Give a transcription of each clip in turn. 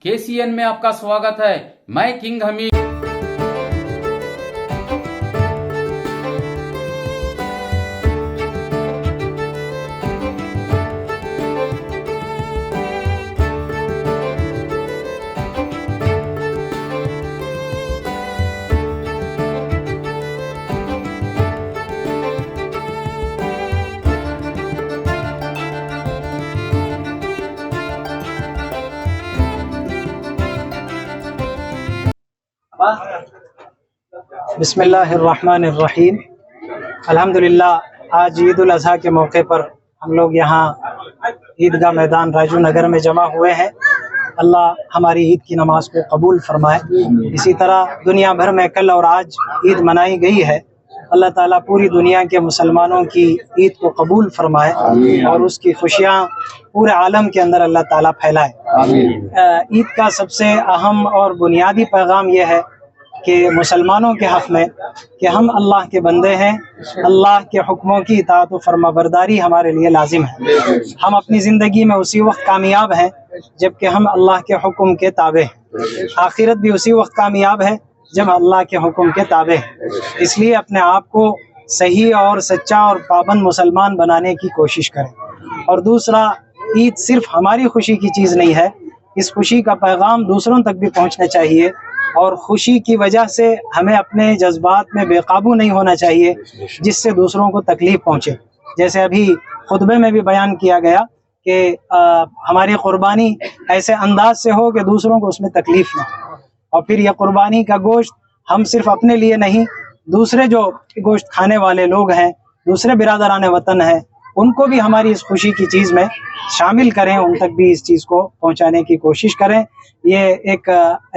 KCN में आपका स्वागत है। मैं किंग हमीद। बिस्मिल्लाहिर्रहमानिर्रहीम। अल्हम्दुलिल्लाह आज ईद उल अज़हा के मौके पर हम लोग यहाँ ईदगाह मैदान राजू नगर में जमा हुए हैं। अल्लाह हमारी ईद की नमाज को कबूल फरमाए। इसी तरह दुनिया भर में कल और आज ईद मनाई गई है। अल्लाह ताला पूरी दुनिया के मुसलमानों की ईद को कबूल फरमाए और उसकी खुशियाँ पूरे आलम के अंदर अल्लाह ताला फैलाए। ईद का सबसे अहम और बुनियादी पैगाम यह है कि मुसलमानों के हक़ में कि हम अल्लाह के बंदे हैं, अल्लाह के हुक्मों की इताअत व फरमाबरदारी हमारे लिए लाजिम है। हम अपनी ज़िंदगी में उसी वक्त कामयाब हैं जबकि हम अल्लाह के हुक्म के ताबे हैं। आखिरत भी उसी वक्त कामयाब है जब अल्लाह के हुक्म के ताबे हैं। इसलिए अपने आप को सही और सच्चा और पाबंद मुसलमान बनाने की कोशिश करें। और दूसरा, ईद सिर्फ हमारी खुशी की चीज़ नहीं है, इस खुशी का पैगाम दूसरों तक भी पहुँचना चाहिए और खुशी की वजह से हमें अपने जज्बात में बेकाबू नहीं होना चाहिए जिससे दूसरों को तकलीफ़ पहुँचे। जैसे अभी खुतबे में भी बयान किया गया कि हमारी कुर्बानी ऐसे अंदाज से हो कि दूसरों को उसमें तकलीफ़ ना हो। और फिर यह कुर्बानी का गोश्त हम सिर्फ अपने लिए नहीं, दूसरे जो गोश्त खाने वाले लोग हैं, दूसरे बिरादरान वतन हैं, उनको भी हमारी इस खुशी की चीज़ में शामिल करें, उन तक भी इस चीज़ को पहुंचाने की कोशिश करें। ये एक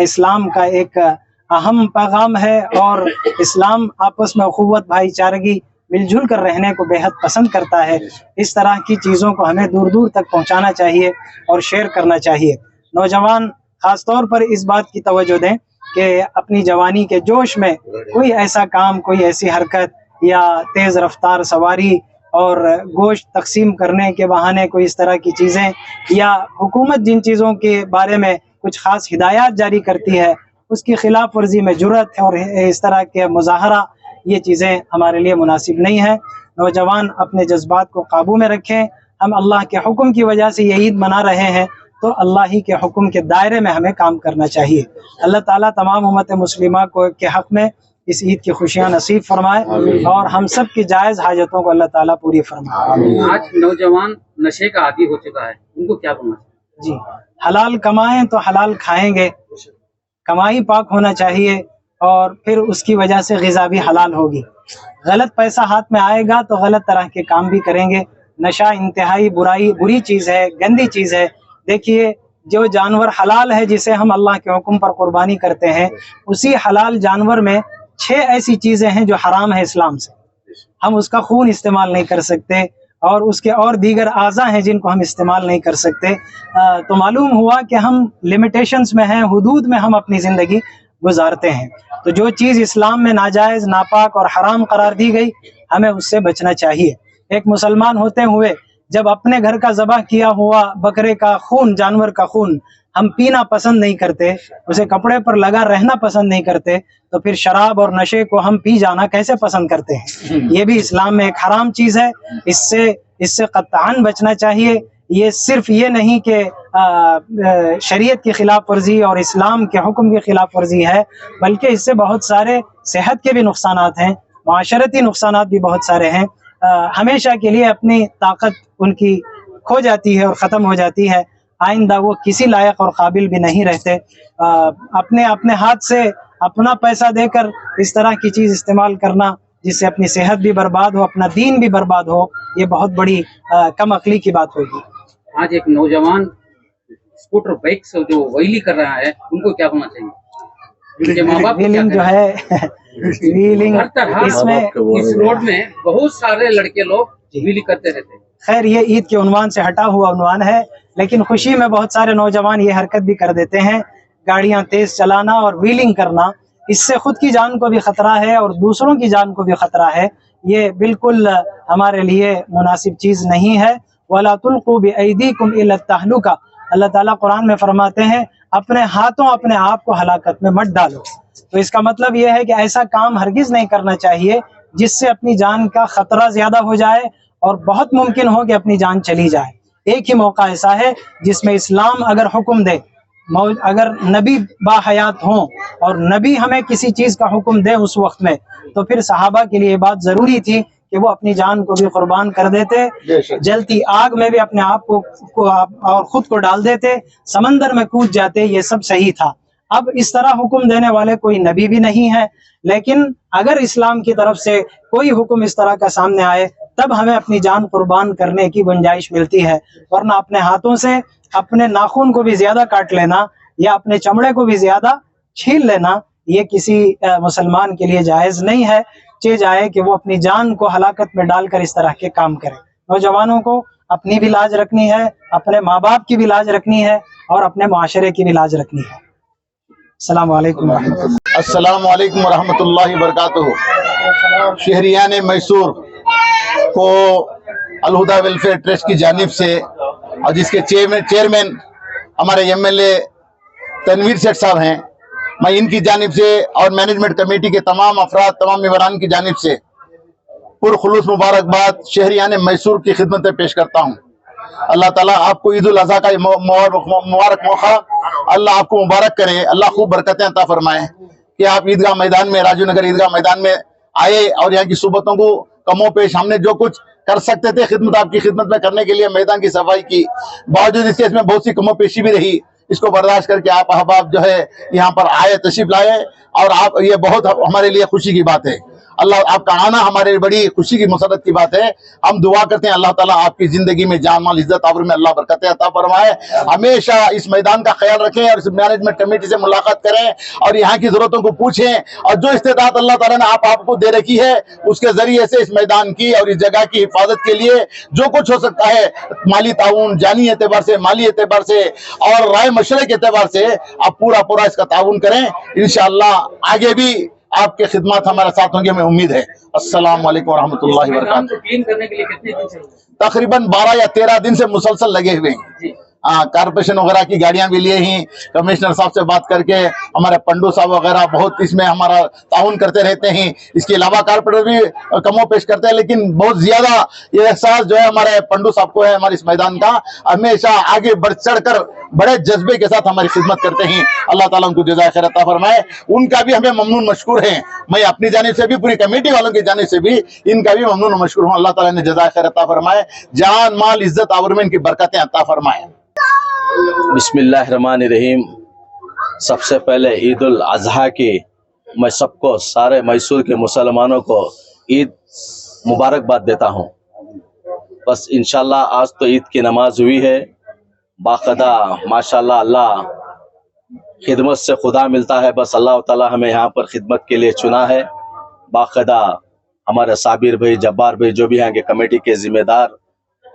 इस्लाम का एक अहम पैगाम है और इस्लाम आपस में अखुवत, भाईचारगी, मिलजुल कर रहने को बेहद पसंद करता है। इस तरह की चीज़ों को हमें दूर दूर तक पहुंचाना चाहिए और शेयर करना चाहिए। नौजवान ख़ास तौर पर इस बात की तवज्जो दें कि अपनी जवानी के जोश में कोई ऐसा काम, कोई ऐसी हरकत या तेज़ रफ्तार सवारी और गोश्त तकसीम करने के बहाने कोई इस तरह की चीज़ें, या हुकूमत जिन चीज़ों के बारे में कुछ ख़ास हिदायत जारी करती है उसकी खिलाफ वर्जी में जुर्रत है और इस तरह के मुज़ाहरा, ये चीज़ें हमारे लिए मुनासिब नहीं है। नौजवान अपने जज्बात को काबू में रखें। हम अल्लाह के हुक्म की वजह से ये ईद मना रहे हैं तो अल्लाह ही के हुक्म के दायरे में हमें काम करना चाहिए। अल्लाह ताला तमाम उम्मत मुस्लिमा को के हक़ में इस ईद की खुशियाँ नसीब फरमाए और हम सब की जायज़ हाजतों को अल्लाह ताला पूरी फरमाए। आज नौजवान नशे का आदी हो चुका है, उनको क्या बोलना चाहिए? जी, हलाल कमाएं तो हलाल खाएंगे, कमाई पाक होना चाहिए और फिर उसकी वजह से ग़िज़ा भी हलाल होगी। गलत पैसा हाथ में आएगा तो गलत तरह के काम भी करेंगे। नशा इंतहाई बुरी चीज़ है, गंदी चीज़ है। देखिए, जो जानवर हलाल है जिसे हम अल्लाह के हुक्म पर कुर्बानी करते हैं, उसी हलाल जानवर में 6 ऐसी चीज़ें हैं जो हराम है इस्लाम से। हम उसका खून इस्तेमाल नहीं कर सकते और उसके और दीगर आज़ा हैं जिनको हम इस्तेमाल नहीं कर सकते। तो मालूम हुआ कि हम लिमिटेशंस में हैं, हुदूद में हम अपनी ज़िंदगी गुजारते हैं। तो जो चीज़ इस्लाम में नाजायज़, नापाक और हराम करार दी गई, हमें उससे बचना चाहिए। एक मुसलमान होते हुए जब अपने घर का ज़बह किया हुआ बकरे का खून, जानवर का खून हम पीना पसंद नहीं करते, उसे कपड़े पर लगा रहना पसंद नहीं करते, तो फिर शराब और नशे को हम पी जाना कैसे पसंद करते हैं? ये भी इस्लाम में एक हराम चीज़ है। इससे क़त्आन बचना चाहिए। ये सिर्फ ये नहीं कि शरीयत की खिलाफ वर्जी और इस्लाम के हुक्म की खिलाफ वर्जी है, बल्कि इससे बहुत सारे सेहत के भी नुकसानात हैं, माशरती नुकसानात भी बहुत सारे हैं। हमेशा के लिए अपनी ताकत उनकी खो जाती है और ख़त्म हो जाती है। आइंदा वो किसी लायक और काबिल भी नहीं रहते। अपने हाथ से अपना पैसा देकर इस तरह की चीज़ इस्तेमाल करना जिससे अपनी सेहत भी बर्बाद हो, अपना दीन भी बर्बाद हो, ये बहुत बड़ी कम अक्ली की बात होगी। आज एक नौजवान स्कूटर बाइक से जो वहीली कर रहा है, उनको क्या होना चाहिए? उनके माँ बाप व्हीलिंग जो है व्हीलिंग, इसमें इस रोड में बहुत सारे लड़के लोग व्हीली करते रहते हैं। खैर, ये ईद के उन्वान से हटा हुआ उन्वान है, लेकिन खुशी में बहुत सारे नौजवान ये हरकत भी कर देते हैं। गाड़ियां तेज चलाना और व्हीलिंग करना, इससे खुद की जान को भी खतरा है और दूसरों की जान को भी खतरा है। ये बिल्कुल हमारे लिए मुनासिब चीज़ नहीं है। वला तुल्कू बिअयदीकुम इला तहलुका, اللہ ताला कुरान में फरमाते हैं अपने हाथों अपने आप को हलाकत में मत डालो। तो इसका मतलब ये है कि ऐसा काम हरगिज नहीं करना चाहिए जिससे अपनी जान का खतरा ज्यादा हो जाए और बहुत मुमकिन हो कि अपनी जान चली जाए। एक ही मौका ऐसा है जिसमें इस्लाम अगर हुक्म दे, अगर नबी बाहयात हों और नबी हमें किसी चीज़ का हुक्म दे उस वक्त में, तो फिर सहाबा के लिए ये बात ज़रूरी थी कि वो अपनी जान को भी कुर्बान कर देते, जलती आग में भी अपने आप को और ख़ुद को डाल देते, समंदर में कूद जाते। ये सब सही था। अब इस तरह हुक्म देने वाले कोई नबी भी नहीं है, लेकिन अगर इस्लाम की तरफ से कोई हुक्म इस तरह का सामने आए तब हमें अपनी जान कुर्बान करने की गुंजाइश मिलती है, वरना अपने हाथों से अपने नाखून को भी ज्यादा काट लेना या अपने चमड़े को भी ज्यादा छील लेना ये किसी मुसलमान के लिए जायज़ नहीं है। चीज आए कि वो अपनी जान को हलाकत में डालकर इस तरह के काम करें। नौजवानों को अपनी भी लाज रखनी है, अपने माँ बाप की भी लाज रखनी है और अपने माशरे की भी लाज रखनी है। अस्सलाम वालेकुम रहमतुल्लाहि व बरकातुहू। शहरियान मैसूर को अल हुदा वेलफेयर ट्रस्ट की जानिब से और जिसके चेयरमैन हमारे MLA तनवीर सेठ साहब हैं, मैं इनकी जानिब से और मैनेजमेंट कमेटी के तमाम अफराद, तमाम मेंबरान की जानिब से पुरखुलूस मुबारकबाद शहरियान मैसूर की खिदमत में पेश करता हूँ। अल्लाह ताला आपको ईद उल अज़हा का मुबारक मौका अल्लाह आपको मुबारक करे, अल्लाह खूब बरकतें अता फरमाए कि आप ईदगाह मैदान में, राजू नगर ईदगाह मैदान में आए और यहाँ की सूबतों को कमो पेश हमने जो कुछ कर सकते थे खिदमत आपकी खिदमत में करने के लिए मैदान की सफाई की, बावजूद इसके इसमें बहुत सी कमो पेशी भी रही। इसको बर्दाश्त करके आप अहबाब जो है यहाँ पर आए, तशरीफ लाए और आप, ये बहुत हमारे लिए खुशी की बात है। अल्लाह आपका आना हमारे बड़ी खुशी की मुसरत की बात है। हम दुआ करते हैं अल्लाह ताला आपकी जिंदगी में जान माल इज्जत आबरू में अल्लाह बरकतें अता फरमाए। हमेशा इस मैदान का ख्याल रखें और इस मैनेजमेंट कमेटी से मुलाकात करें और यहाँ की जरूरतों को पूछें और जो इस्तेदाद अल्लाह ताला ने आपको दे रखी है उसके जरिए से इस मैदान की और इस जगह की हिफाजत के लिए जो कुछ हो सकता है, माली ताउन, जानी एतबार से, माली एतबार से और राय मशवरे के एतबार से आप पूरा इसका ताउन करें। इंशाअल्लाह आगे भी आपके खिदमत हमारे साथ होंगे, हमें उम्मीद है। अस्सलाम वालेकुम रहमतुल्लाहि व बरकातुहू। क्लीन करने के लिए कितने दिन से? तकरीबन 12 या 13 दिन से मुसलसल लगे हुए हैं। कारपोरेशन वगैरह की गाड़ियां भी लिए ही, कमिश्नर साहब से बात करके हमारे पंडू साहब वगैरह बहुत इसमें हमारा ताउन करते रहते हैं। इसके अलावा कारपोरेटर भी कमो पेश करते हैं, लेकिन बहुत ज्यादा ये एहसास जो है हमारे पंडू साहब को है हमारे इस मैदान का। हमेशा आगे बढ़ चढ़ कर बड़े जज्बे के साथ हमारी खिदमत करते हैं। अल्लाह ताला उनको जज़ाए खैर अता फरमाए। उनका भी हमें ममनून मशकूर है। मैं अपनी जानिब से भी, पूरी कमेटी वालों की जानिब से भी इनका भी ममनून मशकूर हूँ। अल्लाह ताला ने जज़ाए खैर अता फरमाए, जान माल इज्जत आबरू में इनकी बरकतें अता फरमाए। बिस्मिल्लाहिर्रहमानिर्रहीम। सबसे पहले ईद उल अज़हा की मैं सबको, सारे मैसूर के मुसलमानों को ईद मुबारकबाद देता हूँ। बस इंशाल्लाह आज तो ईद की नमाज हुई है बाकायदा, माशाल्लाह। अल्लाह खिदमत से खुदा मिलता है, बस अल्लाह ताला हमें यहाँ पर खिदमत के लिए चुना है बाकायदा। हमारे साबिर भाई, जब्बार भाई जो भी यहाँ के कमेटी के जिम्मेदार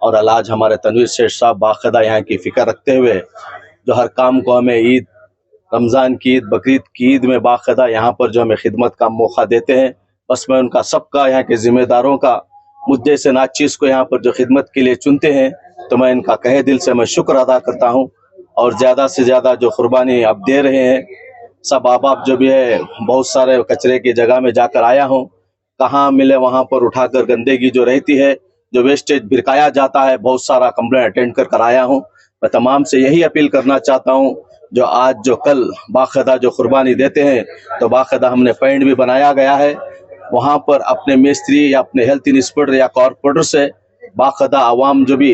और अलाज हमारे तनवीर सेठ साहब बाकायदा यहाँ की फिक्र रखते हुए जो हर काम को हमें ईद, रमज़ान की ईद, बकरीद की ईद में बाकायदा यहाँ पर जो हमें खिदमत का मौका देते हैं, बस मैं उनका सबका, यहाँ के जिम्मेदारों का, मुझे से नाचीज़ को यहाँ पर जो खिदमत के लिए चुनते हैं, तो मैं इनका कहे दिल से मैं शुक्र अदा करता हूँ। और ज़्यादा से ज़्यादा जो कुर्बानी अब दे रहे हैं सब आप जो भी है, बहुत सारे कचरे की जगह में जाकर आया हूँ, कहाँ मिले वहाँ पर उठाकर गंदगी जो रहती है, जो वेस्टेज भिरकाया जाता है, बहुत सारा कंप्लेंट अटेंड कर आया हूँ। मैं तमाम से यही अपील करना चाहता हूँ, जो आज जो कल बाकायदा जो कुर्बानी देते हैं, तो बाकायदा हमने पॉइंट भी बनाया गया है, वहाँ पर अपने मिस्त्री या अपने हेल्थ इंस्पेक्टर या कॉर्पोरेटर से बाकायदा आवाम जो भी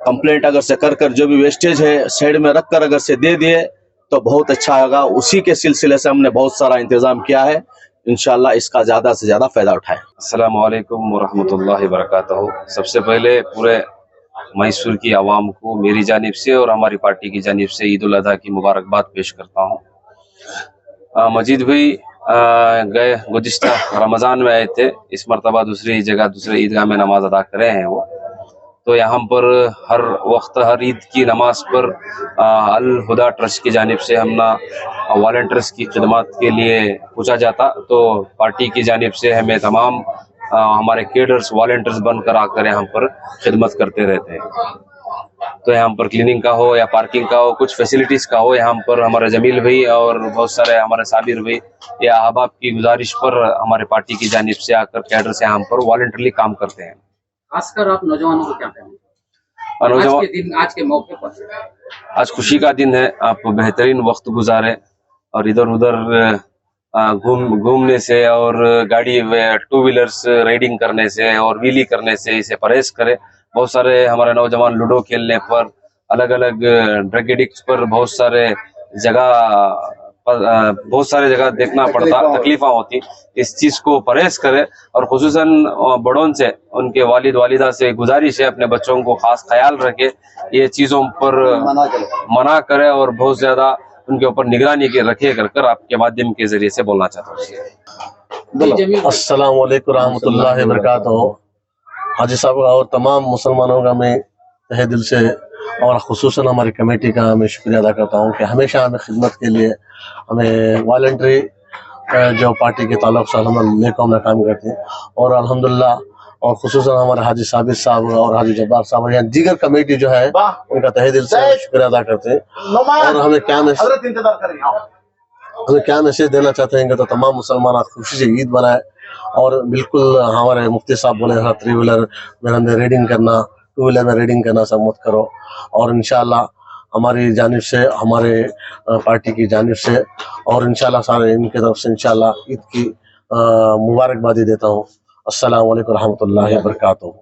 कंप्लेंट अगर से कर जो भी वेस्टेज है साइड में रख कर अगर से दे दिए तो बहुत अच्छा होगा। उसी के सिलसिले से हमने बहुत सारा इंतजाम किया है, इंशाल्लाह इसका ज़्यादा से ज़्यादा फ़ायदा उठाएं। अस्सलामु अलैकुम वरहमतुल्लाहि वबरकातुहू। सबसे पहले पूरे मैसूर की आवाम को मेरी जानिब से और हमारी पार्टी की जानिब से ईद उल अज़हा की मुबारकबाद पेश करता हूँ। मजीद भाई गए गुज़िश्ता रमज़ान में आए थे, इस मरतबा दूसरी जगह दूसरे ईदगाह में नमाज अदा करे हैं वो, तो यहाँ पर हर वक्त हर ईद की नमाज पर अल हुदा ट्रस्ट की जानिब से हमना वॉलंटियर्स की खिदमत के लिए पूछा जाता, तो पार्टी की जानिब से हमें तमाम हमारे केडर्स वॉलंटियर्स बनकर आकर यहाँ पर खिदमत करते रहते हैं। तो यहाँ पर क्लीनिंग का हो या पार्किंग का हो, कुछ फैसिलिटीज का हो, यहाँ पर हमारे जमील भाई और बहुत सारे हमारे साबिर भाई या अहबाब की गुजारिश पर हमारे पार्टी की जानिब से आकर कैडर से यहाँ पर वॉलंटरली काम करते हैं। खासकर आप नौजवानों को क्या कहेंगे और आज नौजवान के दिन, आज के मौके पर? आज खुशी का दिन है, आप बेहतरीन वक्त गुजारे और इधर उधर घूमने से और गाड़ी टू व्हीलर्स राइडिंग करने से और व्हीली करने से इसे परहेज करें। बहुत सारे हमारे नौजवान लूडो खेलने पर, अलग अलग ड्रग एडिक्ट्स पर बहुत सारे जगह देखना पड़ता, तकलीफा होती। इस चीज को परहेज करें और खुसूसन बड़ों से, उनके वालिद वालिदा से गुजारिश है अपने बच्चों को खास ख्याल रखे, ये चीजों पर मना करे और बहुत ज्यादा उनके ऊपर निगरानी के रखे कर आपके माध्यम के जरिए से बोलना चाहता हूँ। अस्सलाम वालेकुम रहमतुल्लाहि व बरकातहू। हाजी साहब और तमाम मुसलमानों का मैं तहे दिल से और खुसूसन हमारी कमेटी का मैं शुक्रिया अदा करता हूँ कि हमेशा हमें खिदमत के लिए हमें वॉलंटरी जो पार्टी के ताल्लुक से हम नेकों में काम करते हैं। और अल्हम्दुलिल्लाह और खुसूसन हमारे हाजी साबिर साहब और हाजी जब्बार साहब और यहाँ दीगर कमेटी जो है उनका तहे दिल से शुक्रिया अदा करते हैं। और हमें क्या मैसेज देना चाहते हैं कि तो तमाम मुसलमान खुशी से ईद बनाए और बिल्कुल हमारे मुफ्ती साहब बोले थ्री व्हीलर में रेडिंग करना, टू व्हीलर में रेडिंग करना सब मत करो। और इंशाल्लाह हमारी जानिब से, हमारे पार्टी की जानिब से और इंशाल्लाह सारे इनकी तरफ से इंशाल्लाह ईद की मुबारकबादी देता हूँ। अस्सलाम वालेकुम रहमतुल्लाहि व बरकातहू।